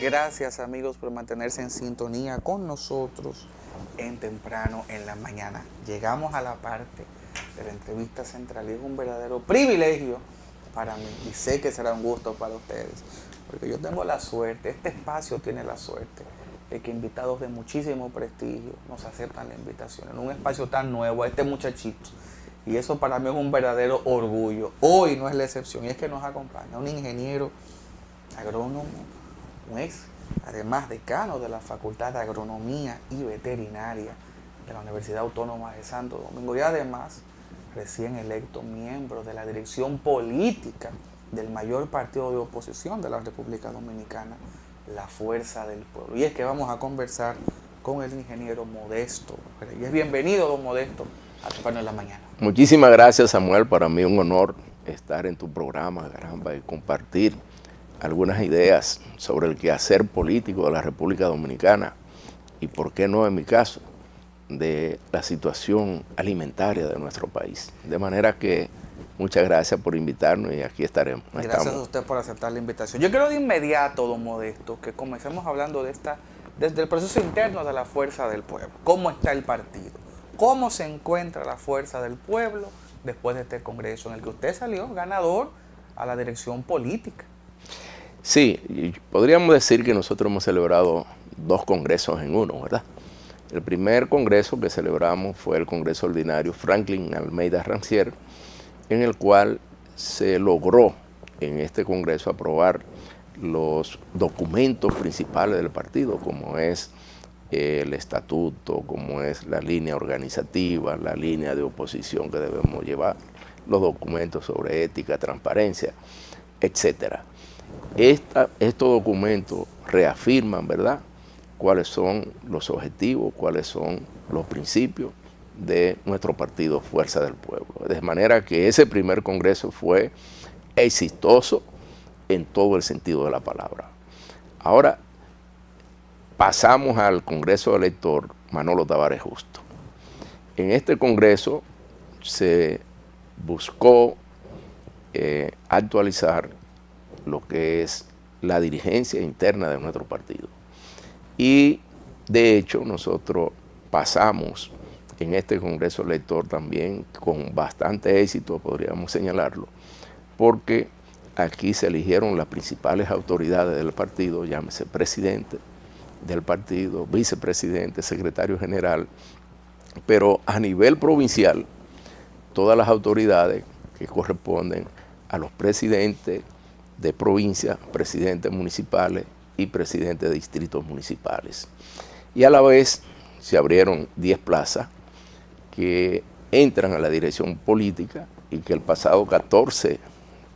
Gracias amigos por mantenerse en sintonía con nosotros en Temprano en la Mañana. Llegamos a la parte de la entrevista central y es un verdadero privilegio para mí y sé que será un gusto para ustedes, porque yo tengo la suerte, este espacio tiene la suerte de que invitados de muchísimo prestigio nos aceptan la invitación en un espacio tan nuevo, a este muchachito. Y eso para mí es un verdadero orgullo. Hoy no es la excepción y es que nos acompaña un ingeniero agrónomo, un ex, además decano de la Facultad de Agronomía y Veterinaria de la Universidad Autónoma de Santo Domingo y además recién electo miembro de la dirección política del mayor partido de oposición de la República Dominicana, la Fuerza del Pueblo. Y es que vamos a conversar con el ingeniero Modesto Reyes. Bienvenido, don Modesto, a Temprano en la Mañana. Muchísimas gracias, Samuel. Para mí es un honor estar en tu programa, caramba, y compartir algunas ideas sobre el quehacer político de la República Dominicana y, por qué no en mi caso, de la situación alimentaria de nuestro país. De manera que muchas gracias por invitarnos y aquí estaremos. Gracias a usted por aceptar la invitación. Yo quiero de inmediato, don Modesto, que comencemos hablando desde el proceso interno de la Fuerza del Pueblo. ¿Cómo está el partido? ¿Cómo se encuentra la Fuerza del Pueblo después de este congreso en el que usted salió ganador a la dirección política? Sí, podríamos decir que nosotros hemos celebrado dos congresos en uno, ¿verdad? El primer congreso que celebramos fue el Congreso Ordinario Franklin Almeida Rancière, en el cual se logró en este congreso aprobar los documentos principales del partido, como es el estatuto, como es la línea organizativa, la línea de oposición que debemos llevar, los documentos sobre ética, transparencia, etcétera. Estos documentos reafirman, ¿verdad?, cuáles son los objetivos, cuáles son los principios de nuestro partido Fuerza del Pueblo. De manera que ese primer congreso fue exitoso en todo el sentido de la palabra. Ahora pasamos al Congreso Elector Manolo Tavares Justo. En este congreso se buscó actualizar lo que es la dirigencia interna de nuestro partido. Y de hecho nosotros pasamos en este Congreso Elector también con bastante éxito, podríamos señalarlo, porque aquí se eligieron las principales autoridades del partido, llámese presidente del partido, vicepresidente, secretario general, pero a nivel provincial, todas las autoridades que corresponden a los presidentes de provincia, presidentes municipales y presidentes de distritos municipales. Y a la vez se abrieron 10 plazas que entran a la dirección política y que el pasado 14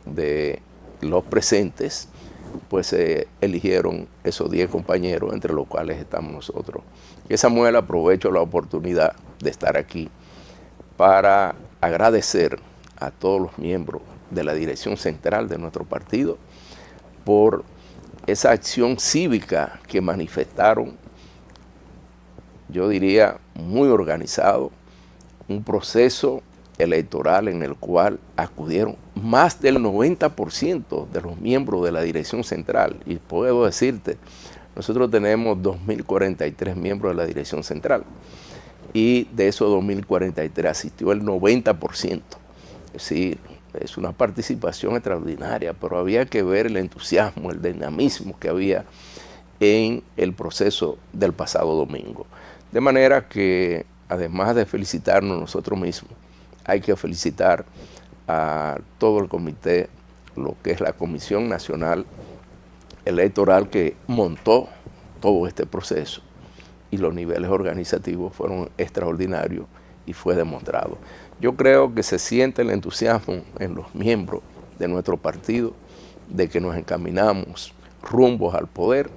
de los presentes pues se eligieron esos 10 compañeros, entre los cuales estamos nosotros. Que Samuel, aprovecho la oportunidad de estar aquí para agradecer a todos los miembros de la dirección central de nuestro partido por esa acción cívica que manifestaron, yo diría, muy organizado, un proceso electoral en el cual acudieron más del 90% de los miembros de la dirección central. Y puedo decirte, nosotros tenemos 2.043 miembros de la dirección central y de esos 2.043 asistió el 90%. Es decir, es una participación extraordinaria, pero había que ver el entusiasmo, el dinamismo que había en el proceso del pasado domingo. De manera que, además de felicitarnos nosotros mismos, hay que felicitar a todo el comité, lo que es la Comisión Nacional Electoral, que montó todo este proceso, y los niveles organizativos fueron extraordinarios y fue demostrado. Yo creo que se siente el entusiasmo en los miembros de nuestro partido de que nos encaminamos rumbo al poder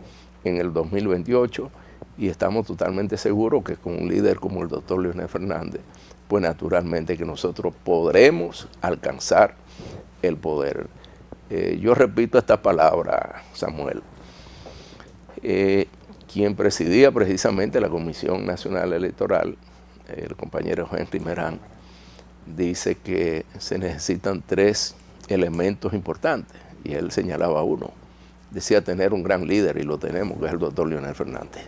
en el 2028 y estamos totalmente seguros que con un líder como el doctor Leonel Fernández, pues naturalmente que nosotros podremos alcanzar el poder. Yo repito esta palabra, Samuel. Quien presidía precisamente la Comisión Nacional Electoral, el compañero Henry Merán, dice que se necesitan 3 elementos importantes, y él señalaba uno: decía tener un gran líder, y lo tenemos, que es el doctor Leonel Fernández.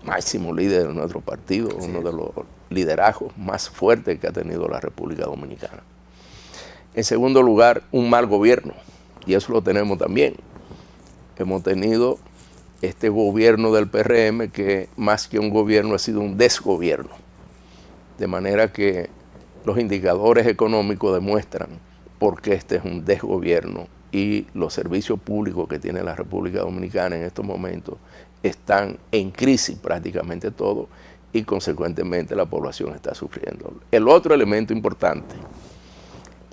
Máximo líder de nuestro partido, Así uno es. de los liderazgos más fuertes que ha tenido la República Dominicana. En segundo lugar, un mal gobierno, y eso lo tenemos también. Hemos tenido este gobierno del PRM que más que un gobierno ha sido un desgobierno, de manera que los indicadores económicos demuestran por qué este es un desgobierno, y los servicios públicos que tiene la República Dominicana en estos momentos están en crisis prácticamente todo, y consecuentemente la población está sufriendo. El otro elemento importante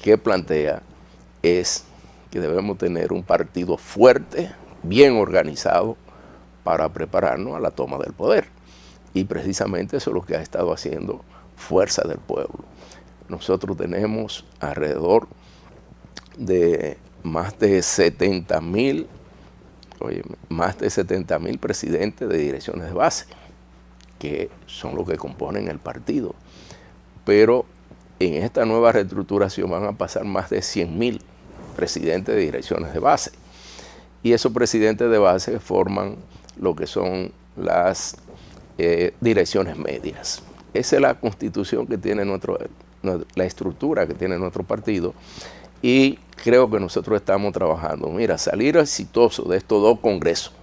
que plantea es que debemos tener un partido fuerte, bien organizado, para prepararnos a la toma del poder. Y precisamente eso es lo que ha estado haciendo Fuerza del Pueblo. Nosotros tenemos alrededor de más de 70.000 presidentes de direcciones de base, que son los que componen el partido. Pero en esta nueva reestructuración van a pasar más de 100.000 presidentes de direcciones de base. Y esos presidentes de base forman lo que son las direcciones medias. Esa es la constitución que tiene la estructura que tiene nuestro partido, y creo que nosotros estamos trabajando. Mira, salir exitoso de estos dos congresos,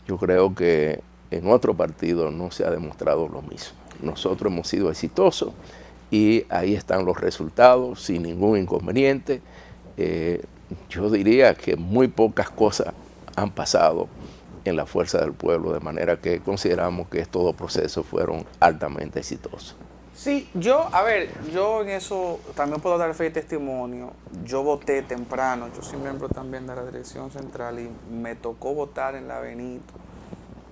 yo creo que en otro partido no se ha demostrado lo mismo. Nosotros hemos sido exitosos y ahí están los resultados sin ningún inconveniente. Yo diría que muy pocas cosas han pasado en la Fuerza del Pueblo, de manera que consideramos que estos dos procesos fueron altamente exitosos. Sí, yo en eso también puedo dar fe y testimonio. Yo voté temprano, yo soy miembro también de la dirección central y me tocó votar en la Benito.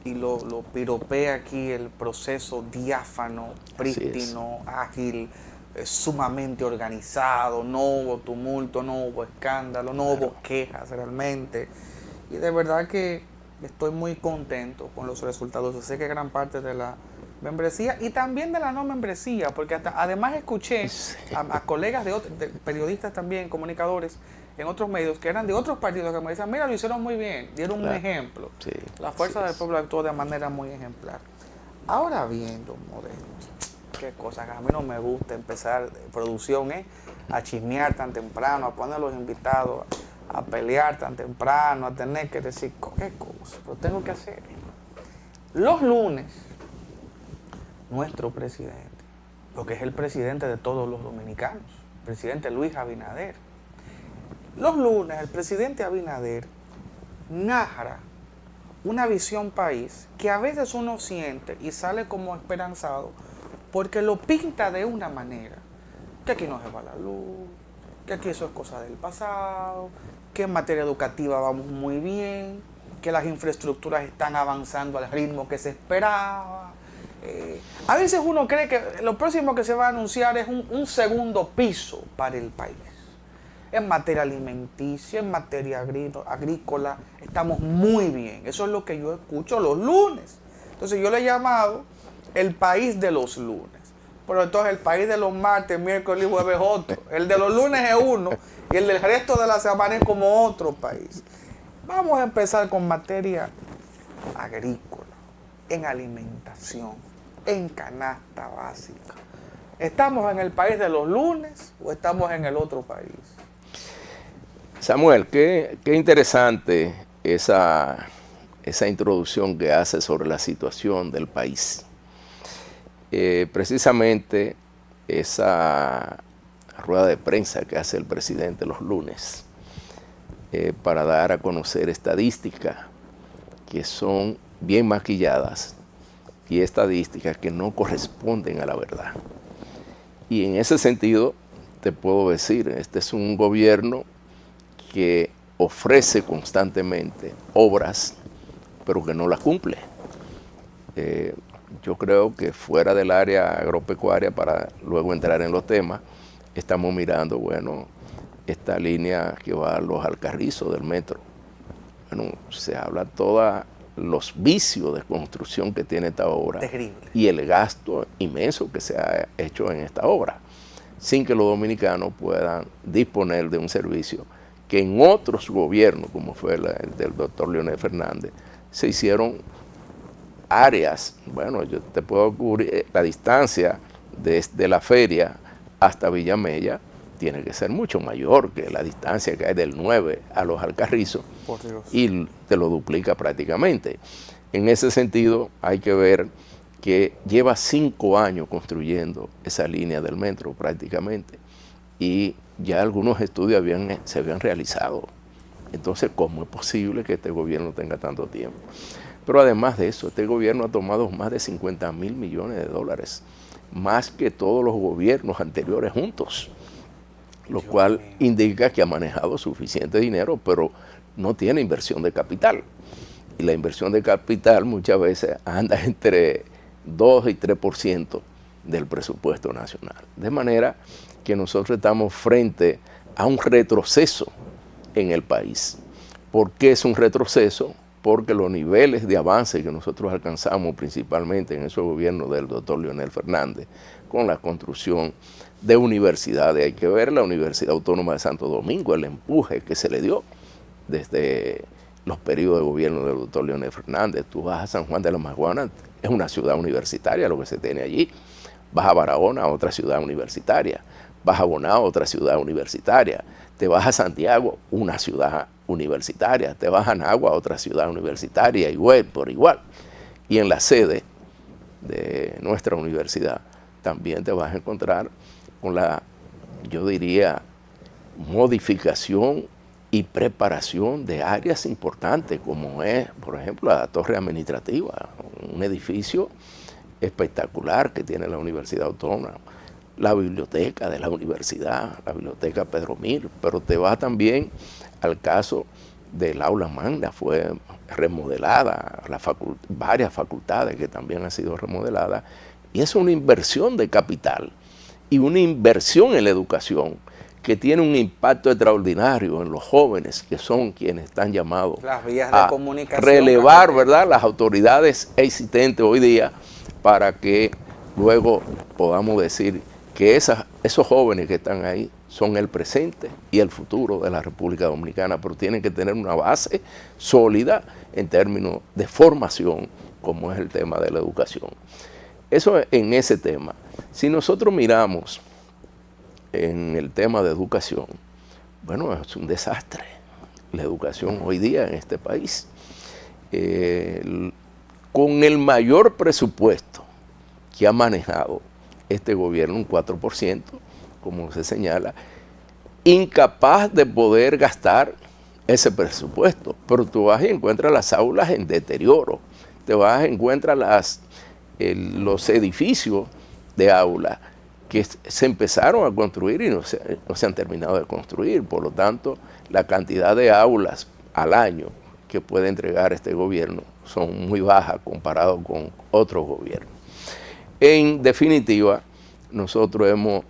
Y lo piropé aquí, el proceso diáfano, prístino, ágil, sumamente organizado, no hubo tumulto, no hubo escándalo, no hubo quejas realmente. Y de verdad que estoy muy contento con los resultados. Yo sé que gran parte de la membresía y también de la no membresía, porque además escuché a colegas de periodistas también, comunicadores en otros medios que eran de otros partidos que me decían, mira, lo hicieron muy bien, dieron un ejemplo. Sí, La Fuerza del Pueblo actuó de manera muy ejemplar. Ahora bien, don Modesto, qué cosa que a mí no me gusta empezar producción, a chismear tan temprano, a poner a los invitados a pelear tan temprano, a tener que decir qué cosa, pero tengo que hacer. Los lunes, nuestro presidente, porque es el presidente de todos los dominicanos, el presidente Luis Abinader. Los lunes el presidente Abinader narra una visión país que a veces uno siente y sale como esperanzado porque lo pinta de una manera, que aquí no se va la luz, que aquí eso es cosa del pasado, que en materia educativa vamos muy bien, que las infraestructuras están avanzando al ritmo que se esperaba. A veces uno cree que lo próximo que se va a anunciar es un segundo piso para el país. En materia alimenticia, en materia agrícola, estamos muy bien. Eso es lo que yo escucho los lunes. Entonces yo le he llamado el país de los lunes. Pero entonces el país de los martes, miércoles y jueves es otro. El de los lunes es uno y el del resto de la semana es como otro país. Vamos a empezar con materia agrícola, en alimentación, en canasta básica. ¿Estamos en el país de los lunes o estamos en el otro país? Samuel, qué interesante esa introducción que hace sobre la situación del país. Precisamente esa rueda de prensa que hace el presidente los lunes para dar a conocer estadísticas que son bien maquilladas y estadísticas que no corresponden a la verdad. Y en ese sentido te puedo decir, este es un gobierno que ofrece constantemente obras, pero que no las cumple. Yo creo que fuera del área agropecuaria, para luego entrar en los temas, estamos mirando, bueno, esta línea que va a los Alcarrizos del metro. Bueno, se habla todos los vicios de construcción que tiene esta obra. Terrible. Y el gasto inmenso que se ha hecho en esta obra, sin que los dominicanos puedan disponer de un servicio que en otros gobiernos, como fue el del doctor Leonel Fernández, se hicieron áreas. Bueno, yo te puedo cubrir la distancia desde la feria hasta Villamella, tiene que ser mucho mayor que la distancia que hay del 9 a los Alcarrizos, y te lo duplica prácticamente. En ese sentido, hay que ver que lleva 5 años construyendo esa línea del metro prácticamente, y ya algunos estudios se habían realizado. Entonces, ¿cómo es posible que este gobierno tenga tanto tiempo? Pero además de eso, este gobierno ha tomado más de 50.000 millones de dólares, más que todos los gobiernos anteriores juntos, lo cual indica que ha manejado suficiente dinero, pero no tiene inversión de capital. Y la inversión de capital muchas veces anda entre 2 y 3% del presupuesto nacional. De manera que nosotros estamos frente a un retroceso en el país. ¿Por qué es un retroceso? Porque los niveles de avance que nosotros alcanzamos principalmente en esos gobiernos del doctor Leonel Fernández, con la construcción de universidades, hay que ver la Universidad Autónoma de Santo Domingo, el empuje que se le dio desde los periodos de gobierno del doctor Leonel Fernández. Tú vas a San Juan de la Maguana, es una ciudad universitaria lo que se tiene allí. Vas a Barahona, otra ciudad universitaria. Vas a Bonao, otra ciudad universitaria. Te vas a Santiago, una ciudad universitaria. Te vas a Nagua, otra ciudad universitaria, igual por igual. Y en la sede de nuestra universidad también te vas a encontrar con la, yo diría, modificación y preparación de áreas importantes, como es, por ejemplo, la torre administrativa, un edificio espectacular que tiene la Universidad Autónoma, la biblioteca de la universidad, la biblioteca Pedro Mir, pero te vas también al caso del aula magna, fue remodelada, varias facultades que también han sido remodeladas, y es una inversión de capital y una inversión en la educación que tiene un impacto extraordinario en los jóvenes, que son quienes están llamados a relevar, ¿verdad?, las autoridades existentes hoy día, para que luego podamos decir que esos jóvenes que están ahí son el presente y el futuro de la República Dominicana, pero tienen que tener una base sólida en términos de formación, como es el tema de la educación. Eso en ese tema. Si nosotros miramos en el tema de educación, bueno, es un desastre la educación hoy día en este país. Con el mayor presupuesto que ha manejado este gobierno, un 4%, como se señala, incapaz de poder gastar ese presupuesto. Pero tú vas y encuentras las aulas en deterioro, te vas y encuentras los edificios de aulas que se empezaron a construir y no se han terminado de construir. Por lo tanto, la cantidad de aulas al año que puede entregar este gobierno son muy bajas comparado con otros gobiernos. En definitiva, nosotros hemos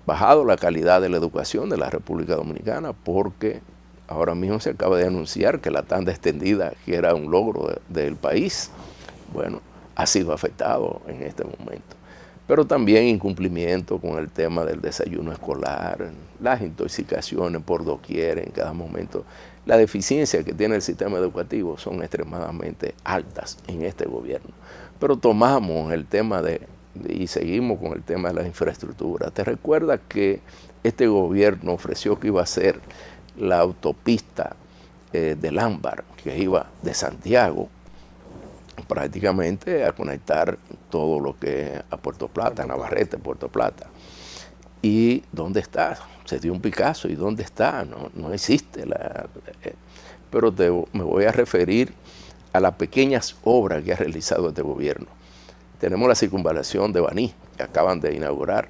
bajado la calidad de la educación de la República Dominicana, porque ahora mismo se acaba de anunciar que la tanda extendida, que era un logro del país, bueno, ha sido afectado en este momento. Pero también incumplimiento con el tema del desayuno escolar, las intoxicaciones por doquier en cada momento. La deficiencia que tiene el sistema educativo son extremadamente altas en este gobierno. Pero tomamos el tema y seguimos con el tema de la infraestructura. ¿Te recuerdas que este gobierno ofreció que iba a ser la autopista del Ámbar, que iba de Santiago prácticamente a conectar todo lo que es a Puerto Plata, Navarrete, Puerto Plata? ¿Y dónde está? Se dio un Picasso, ¿y dónde está? No existe. Pero me voy a referir a las pequeñas obras que ha realizado este gobierno. Tenemos la circunvalación de Baní, que acaban de inaugurar,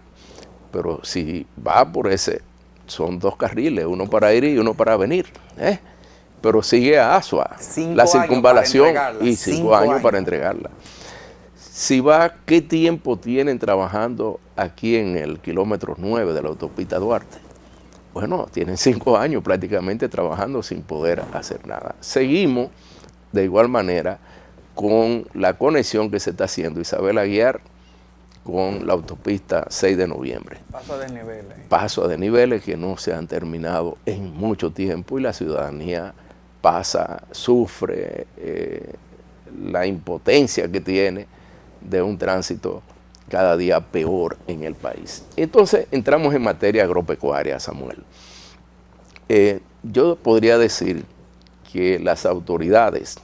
pero si va por ese, son 2 carriles, uno para ir y uno para venir, pero sigue a Asua, la circunvalación, y 5 años para entregarla. Si va, ¿qué tiempo tienen trabajando aquí en el kilómetro 9 de la autopista Duarte? Bueno, tienen 5 años prácticamente trabajando sin poder hacer nada. Seguimos de igual manera con la conexión que se está haciendo Isabel Aguiar con la autopista 6 de noviembre. Paso a desniveles. Paso a desniveles que no se han terminado en mucho tiempo y la ciudadanía pasa, sufre la impotencia que tiene de un tránsito cada día peor en el país. Entonces entramos en materia agropecuaria, Samuel. Yo podría decir que las autoridades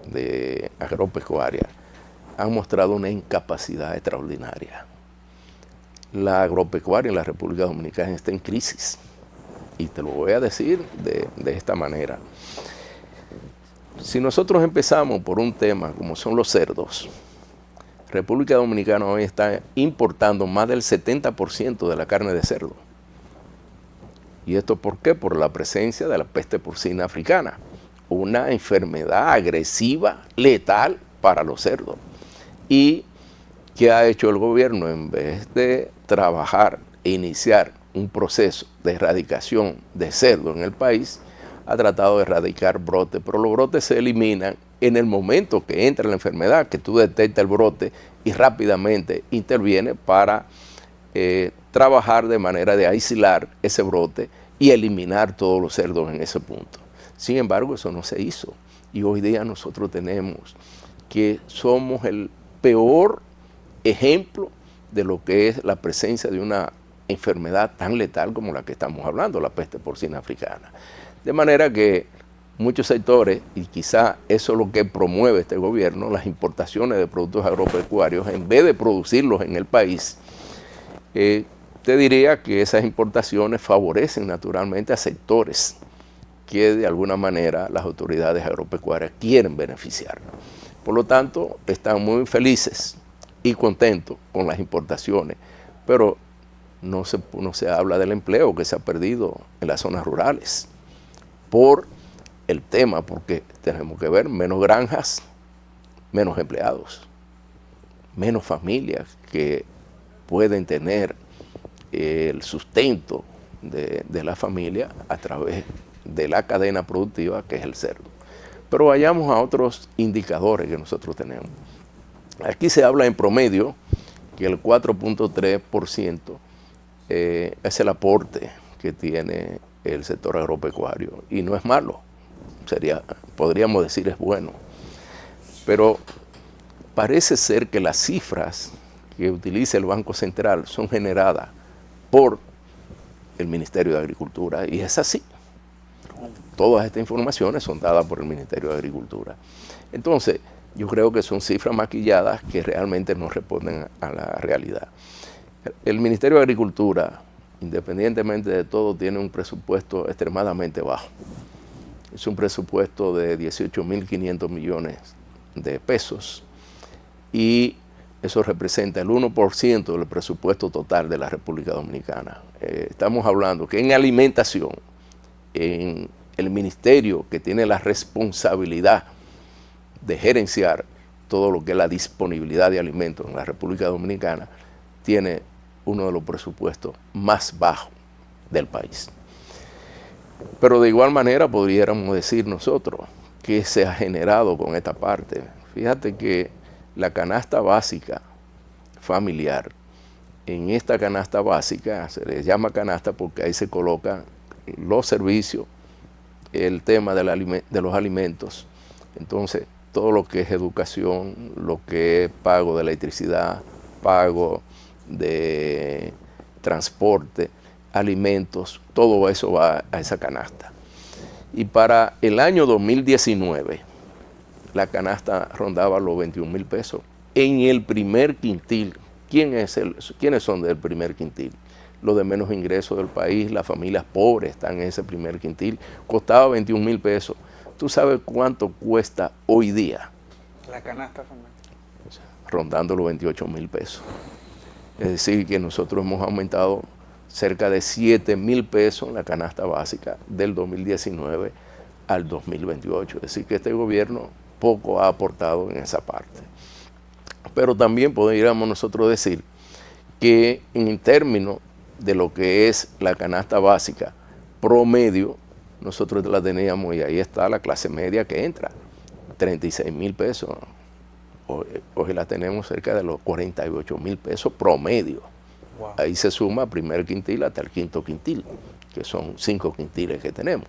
de agropecuaria han mostrado una incapacidad extraordinaria. La agropecuaria en la República Dominicana está en crisis. Y te lo voy a decir de esta manera. Si nosotros empezamos por un tema como son los cerdos, República Dominicana hoy está importando más del 70% de la carne de cerdo. ¿Y esto por qué? Por la presencia de la peste porcina africana, una enfermedad agresiva, letal para los cerdos. ¿Y qué ha hecho el gobierno? En vez de trabajar e iniciar un proceso de erradicación de cerdo en el país, ha tratado de erradicar brotes, pero los brotes se eliminan en el momento que entra la enfermedad, que tú detectas el brote y rápidamente interviene para trabajar de manera de aislar ese brote y eliminar todos los cerdos en ese punto. Sin embargo, eso no se hizo. Y hoy día nosotros tenemos que somos el peor ejemplo de lo que es la presencia de una enfermedad tan letal como la que estamos hablando, la peste porcina africana. De manera que muchos sectores, y quizá eso es lo que promueve este gobierno, las importaciones de productos agropecuarios, en vez de producirlos en el país, te diría que esas importaciones favorecen naturalmente a sectores que de alguna manera las autoridades agropecuarias quieren beneficiar. Por lo tanto, están muy felices y contentos con las importaciones, pero no se habla del empleo que se ha perdido en las zonas rurales por el tema, porque tenemos que ver menos granjas, menos empleados, menos familias que pueden tener el sustento de la familia a través de la cadena productiva que es el cerdo. Pero vayamos a otros indicadores que nosotros tenemos. Aquí se habla en promedio que el 4.3% es el aporte que tiene el sector agropecuario y no es malo, podríamos decir es bueno, pero parece ser que las cifras que utiliza el Banco Central son generadas por el Ministerio de Agricultura y es así. Todas estas informaciones son dadas por el Ministerio de Agricultura. Entonces, yo creo que son cifras maquilladas que realmente no responden a la realidad. El Ministerio de Agricultura, independientemente de todo, tiene un presupuesto extremadamente bajo. Es un presupuesto de 18.500 millones de pesos y eso representa el 1% del presupuesto total de la República Dominicana. Estamos hablando que en alimentación, en el ministerio que tiene la responsabilidad de gerenciar todo lo que es la disponibilidad de alimentos en la República Dominicana, tiene uno de los presupuestos más bajos del país. Pero de igual manera podríamos decir nosotros que se ha generado con esta parte. Fíjate que la canasta básica familiar, en esta canasta básica, se le llama canasta porque ahí se colocan los servicios, el tema de los alimentos, entonces todo lo que es educación, lo que es pago de electricidad, pago de transporte, alimentos, todo eso va a esa canasta. Y para el año 2019, la canasta rondaba los 21,000 pesos. En el primer quintil, ¿quiénes son del primer quintil? Los de menos ingresos del país, las familias pobres están en ese primer quintil. Costaba 21,000 pesos. ¿Tú sabes cuánto cuesta hoy día? La canasta familiar. Rondando los 28,000 pesos. Es decir, que nosotros hemos aumentado cerca de 7,000 pesos en la canasta básica del 2019 al 2028. Es decir, que este gobierno poco ha aportado en esa parte. Pero también podríamos nosotros decir que en términos de lo que es la canasta básica promedio, nosotros la teníamos y ahí está la clase media que entra, 36,000 pesos Hoy la tenemos cerca de los 48,000 pesos promedio. Wow. Ahí se suma primer quintil hasta el quinto quintil, que son 5 quintiles que tenemos.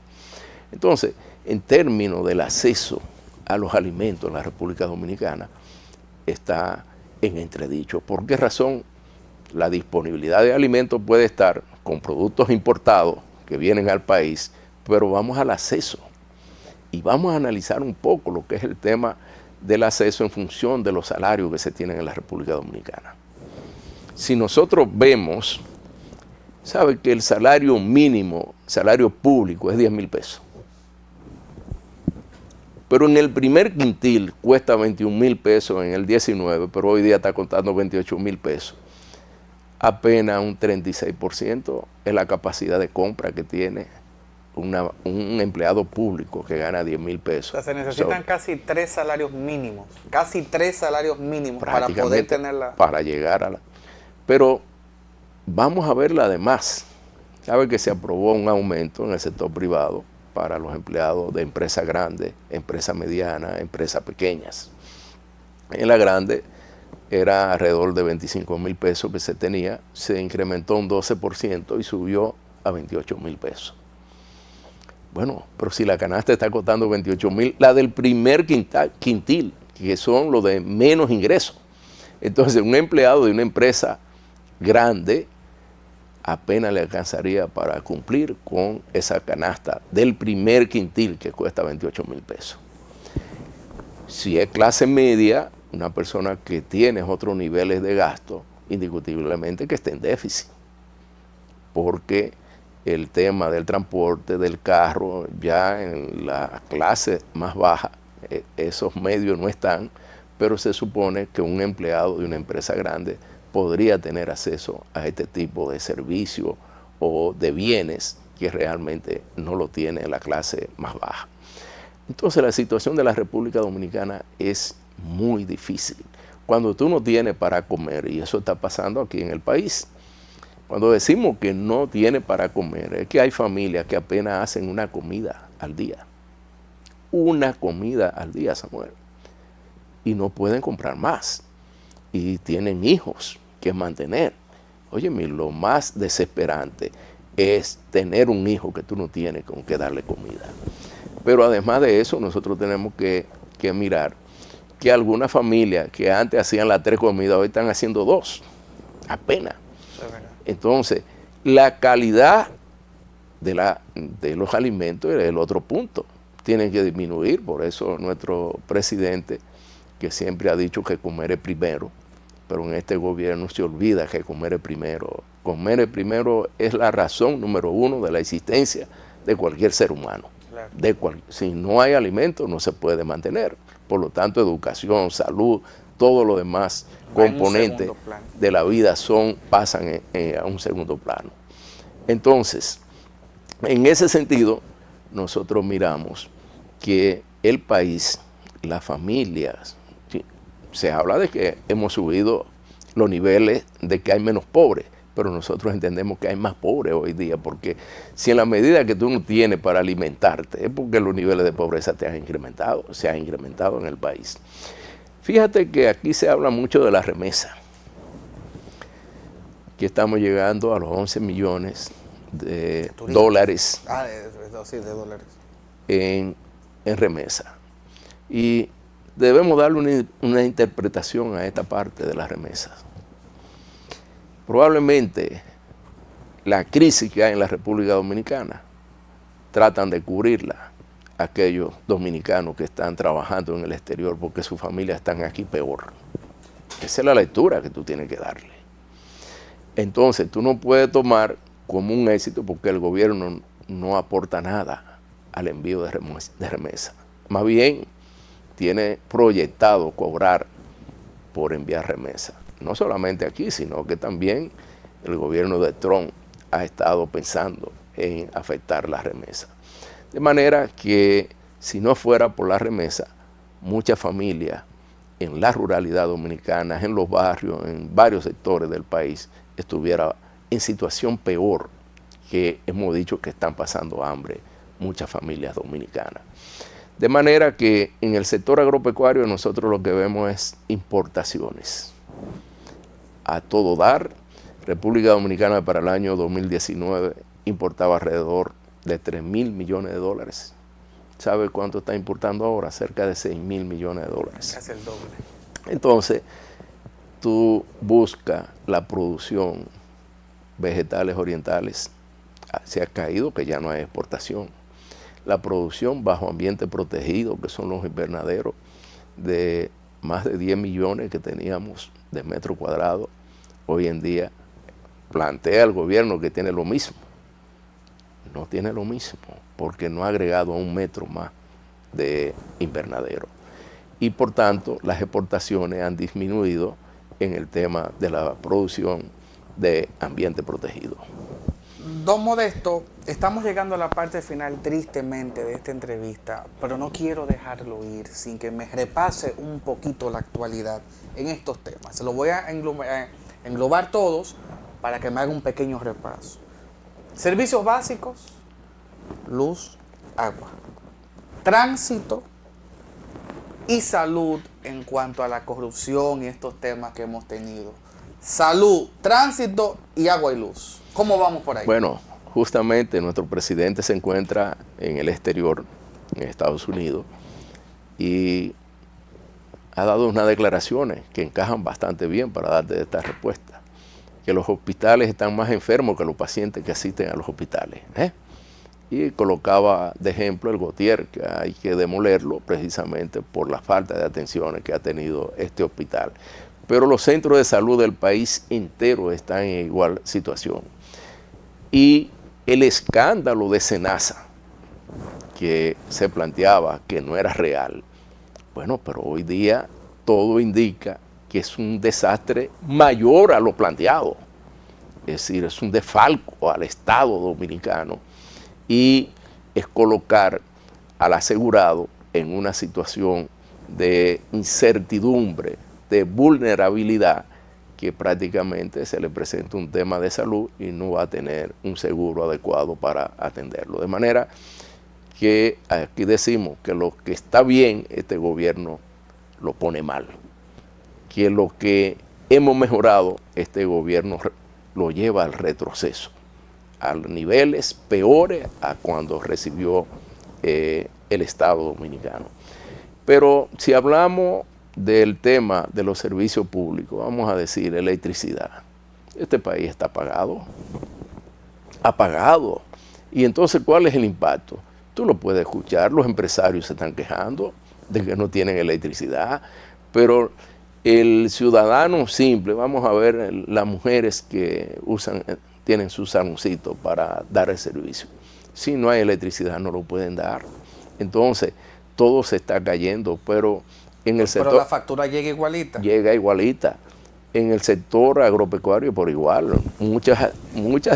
Entonces, en términos del acceso a los alimentos en la República Dominicana, está en entredicho. ¿Por qué razón? La disponibilidad de alimentos puede estar con productos importados que vienen al país, pero vamos al acceso y vamos a analizar un poco lo que es el tema del acceso en función de los salarios que se tienen en la República Dominicana. Si nosotros vemos, sabe que el salario mínimo, salario público es 10,000 pesos. Pero en el primer quintil cuesta 21,000 pesos en el 19, pero hoy día está costando 28,000 pesos. Apenas un 36% es la capacidad de compra que tiene un empleado público que gana 10,000 pesos. O sea, se necesitan casi 3 salarios mínimos, para poder tenerla. Para llegar a la... Pero vamos a ver la demás. Sabe que se aprobó un aumento en el sector privado para los empleados de empresas grandes, empresas medianas, empresas pequeñas. En la grande era alrededor de 25,000 pesos que se tenía, se incrementó un 12% y subió a 28,000 pesos. Bueno, pero si la canasta está costando 28,000, la del primer quintil, que son los de menos ingresos. Entonces, un empleado de una empresa grande apenas le alcanzaría para cumplir con esa canasta del primer quintil que cuesta 28,000 pesos. Si es clase media, una persona que tiene otros niveles de gasto, indiscutiblemente que esté en déficit, porque el tema del transporte, del carro, ya en la clase más baja, esos medios no están, pero se supone que un empleado de una empresa grande podría tener acceso a este tipo de servicios o de bienes que realmente no lo tiene la clase más baja. Entonces la situación de la República Dominicana es muy difícil. Cuando tú no tienes para comer, y eso está pasando aquí en el país, cuando decimos que no tiene para comer, es que hay familias que apenas hacen una comida al día. Una comida al día, Samuel. Y no pueden comprar más. Y tienen hijos que mantener. Óyeme, lo más desesperante es tener un hijo que tú no tienes con que darle comida. Pero además de eso, nosotros tenemos que mirar que algunas familias que antes hacían las 3 comidas, hoy están haciendo 2, apenas. Entonces, la calidad de los alimentos es el otro punto. Tienen que disminuir, por eso nuestro presidente, que siempre ha dicho que comer es primero, pero en este gobierno se olvida que comer es primero. Comer es primero es la razón número 1 de la existencia de cualquier ser humano. Claro. Si no hay alimento, no se puede mantener. Por lo tanto, educación, salud, todo lo demás componentes de la vida pasan a un segundo plano. Entonces, en ese sentido, nosotros miramos que el país, las familias, se habla de que hemos subido los niveles de que hay menos pobres, pero nosotros entendemos que hay más pobres hoy día, porque si en la medida que tú no tienes para alimentarte, es porque los niveles de pobreza se han incrementado en el país. Fíjate que aquí se habla mucho de la remesa, que estamos llegando a los 11 millones de dólares. Sí, de dólares. En remesa. Y debemos darle una interpretación a esta parte de las remesas. Probablemente la crisis que hay en la República Dominicana tratan de cubrirla aquellos dominicanos que están trabajando en el exterior porque sus familias están aquí peor. Esa es la lectura que tú tienes que darle. Entonces tú no puedes tomar como un éxito porque el gobierno no aporta nada al envío de remesa. Más bien tiene proyectado cobrar por enviar remesa. No solamente aquí, sino que también el gobierno de Trump ha estado pensando en afectar la remesa. De manera que si no fuera por la remesa, muchas familias en la ruralidad dominicana, en los barrios, en varios sectores del país, estuviera en situación peor, que hemos dicho que están pasando hambre muchas familias dominicanas. De manera que en el sector agropecuario nosotros lo que vemos es importaciones. A todo dar, República Dominicana para el año 2019 importaba alrededor de 3.000 millones de dólares. ¿Sabe cuánto está importando ahora? Cerca de 6.000 millones de dólares. Es el doble. Entonces, tú buscas la producción vegetales orientales, se ha caído, que ya no hay exportación. La producción bajo ambiente protegido, que son los invernaderos, de más de 10 millones que teníamos de metros cuadrados, hoy en día plantea el gobierno que tiene lo mismo. No tiene lo mismo, porque no ha agregado un metro más de invernadero. Y por tanto, las exportaciones han disminuido en el tema de la producción de ambiente protegido. Don Modesto, estamos llegando a la parte final tristemente de esta entrevista, pero no quiero dejarlo ir sin que me repase un poquito la actualidad en estos temas. Se los voy a englobar todos para que me haga un pequeño repaso. Servicios básicos, luz, agua, tránsito y salud en cuanto a la corrupción y estos temas que hemos tenido. Salud, tránsito y agua y luz. ¿Cómo vamos por ahí? Bueno, justamente nuestro presidente se encuentra en el exterior, en Estados Unidos, y ha dado unas declaraciones que encajan bastante bien para darte esta respuesta. Que los hospitales están más enfermos que los pacientes que asisten a los hospitales. Y colocaba de ejemplo el Gautier, que hay que demolerlo precisamente por la falta de atenciones que ha tenido este hospital. Pero los centros de salud del país entero están en igual situación. Y el escándalo de Senasa, que se planteaba que no era real, bueno, pero hoy día todo indica que es un desastre mayor a lo planteado. Es decir, es un desfalco al Estado dominicano y es colocar al asegurado en una situación de incertidumbre, de vulnerabilidad, que prácticamente se le presenta un tema de salud y no va a tener un seguro adecuado para atenderlo. De manera que aquí decimos que lo que está bien, este gobierno lo pone mal. Que lo que hemos mejorado, este gobierno lo lleva al retroceso, a niveles peores a cuando recibió el Estado dominicano. Pero si hablamos del tema de los servicios públicos, vamos a decir electricidad. Este país está apagado. Apagado. Y entonces, ¿cuál es el impacto? Tú lo puedes escuchar, los empresarios se están quejando de que no tienen electricidad, pero el ciudadano simple, vamos a ver las mujeres que tienen sus saloncitos para dar el servicio. Si no hay electricidad, no lo pueden dar. Entonces, todo se está cayendo, pero en el sector... Pero la factura llega igualita. Llega igualita. En el sector agropecuario por igual. Muchas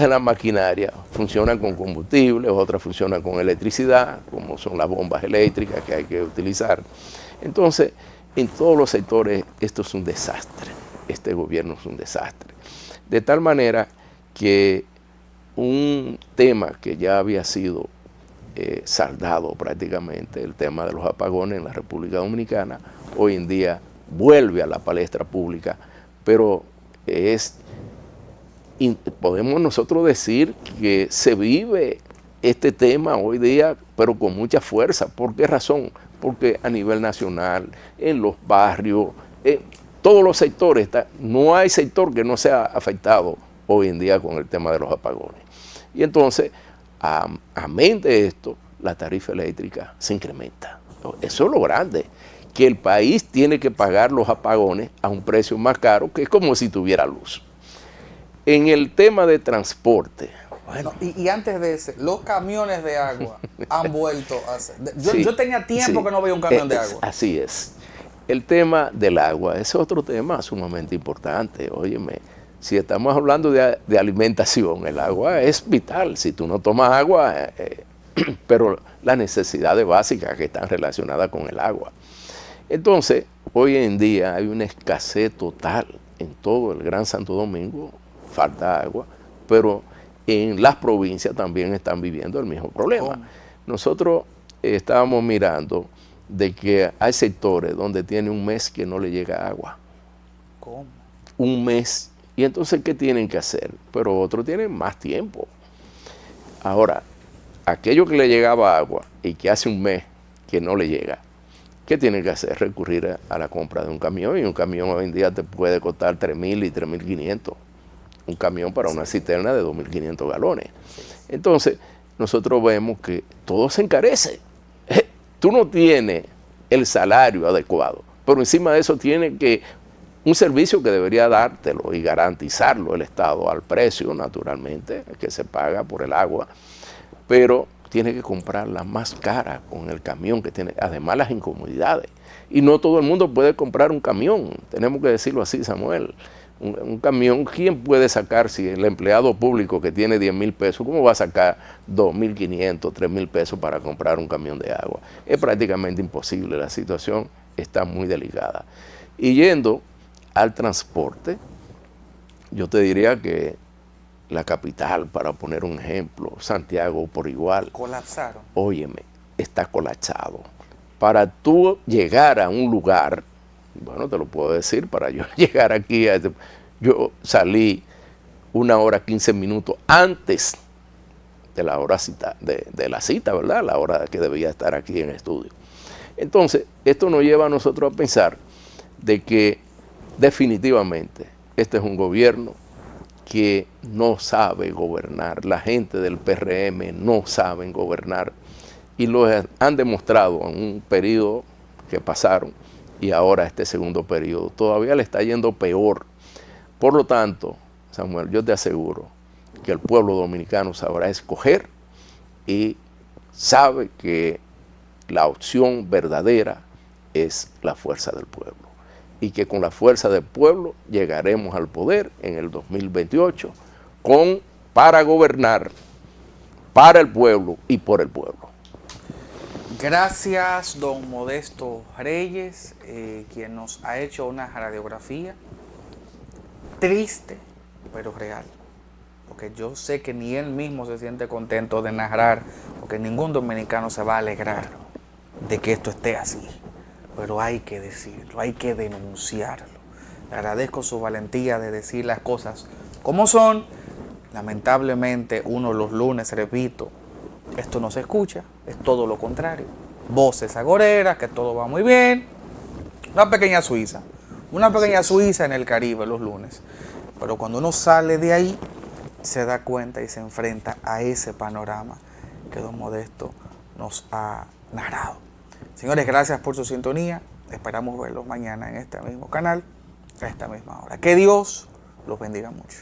de las maquinarias funcionan con combustible, otras funcionan con electricidad, como son las bombas eléctricas que hay que utilizar. Entonces, en todos los sectores esto es un desastre. Este gobierno es un desastre. De tal manera que un tema que ya había sido saldado prácticamente, el tema de los apagones en la República Dominicana, hoy en día vuelve a la palestra pública, pero podemos nosotros decir que se vive este tema hoy día, pero con mucha fuerza. ¿Por qué razón? Porque a nivel nacional, en los barrios, en todos los sectores, no hay sector que no sea afectado hoy en día con el tema de los apagones. Y entonces, amén de esto, la tarifa eléctrica se incrementa. Eso es lo grande, que el país tiene que pagar los apagones a un precio más caro, que es como si tuviera luz. En el tema de transporte. Bueno, y antes de ese, los camiones de agua han vuelto a ser. Sí, yo tenía tiempo que no veía un camión de agua. Así es. El tema del agua es otro tema sumamente importante. Óyeme, si estamos hablando de alimentación, el agua es vital. Si tú no tomas agua, pero las necesidades básicas que están relacionadas con el agua. Entonces, hoy en día hay una escasez total en todo el Gran Santo Domingo, falta agua, pero en las provincias también están viviendo el mismo problema. Nosotros estábamos mirando de que hay sectores donde tiene un mes que no le llega agua. ¿Cómo? Un mes. Y entonces, ¿qué tienen que hacer? Pero otros tienen más tiempo. Ahora, aquello que le llegaba agua y que hace un mes que no le llega, ¿qué tienen que hacer? Recurrir a la compra de un camión, y un camión hoy en día te puede costar 3.000 y 3.500. Un camión para una cisterna de 2.500 galones. Entonces, nosotros vemos que todo se encarece. Tú no tienes el salario adecuado, pero encima de eso tiene que un servicio que debería dártelo y garantizarlo el Estado al precio, naturalmente, que se paga por el agua, pero tiene que comprarla más cara con el camión, que tiene además las incomodidades. Y no todo el mundo puede comprar un camión, tenemos que decirlo así, Samuel. Un camión, ¿quién puede sacar, si el empleado público que tiene 10.000 pesos, cómo va a sacar 2.500, 3.000 pesos para comprar un camión de agua? Es prácticamente imposible, la situación está muy delicada. Y yendo al transporte, yo te diría que la capital, para poner un ejemplo, Santiago por igual. Colapsaron. Óyeme, está colapsado. Para tú llegar a un lugar, bueno, te lo puedo decir, para yo llegar aquí, yo salí 1 hora 15 minutos antes de la hora cita, de la cita, ¿verdad? La hora que debía estar aquí en el estudio. Entonces, esto nos lleva a nosotros a pensar de que definitivamente este es un gobierno que no sabe gobernar. La gente del PRM no saben gobernar y lo han demostrado en un periodo que pasaron, y ahora este segundo periodo todavía le está yendo peor. Por lo tanto, Samuel, yo te aseguro que el pueblo dominicano sabrá escoger y sabe que la opción verdadera es la fuerza del pueblo, y que con la fuerza del pueblo llegaremos al poder en el 2028 para gobernar para el pueblo y por el pueblo. Gracias, don Modesto Reyes, quien nos ha hecho una radiografía triste, pero real. Porque yo sé que ni él mismo se siente contento de narrar, porque ningún dominicano se va a alegrar de que esto esté así. Pero hay que decirlo, hay que denunciarlo. Le agradezco su valentía de decir las cosas como son. Lamentablemente, uno los lunes, repito, esto no se escucha, es todo lo contrario. Voces agoreras, que todo va muy bien. Una pequeña Suiza en el Caribe los lunes. Pero cuando uno sale de ahí, se da cuenta y se enfrenta a ese panorama que don Modesto nos ha narrado. Señores, gracias por su sintonía. Esperamos verlos mañana en este mismo canal, a esta misma hora. Que Dios los bendiga mucho.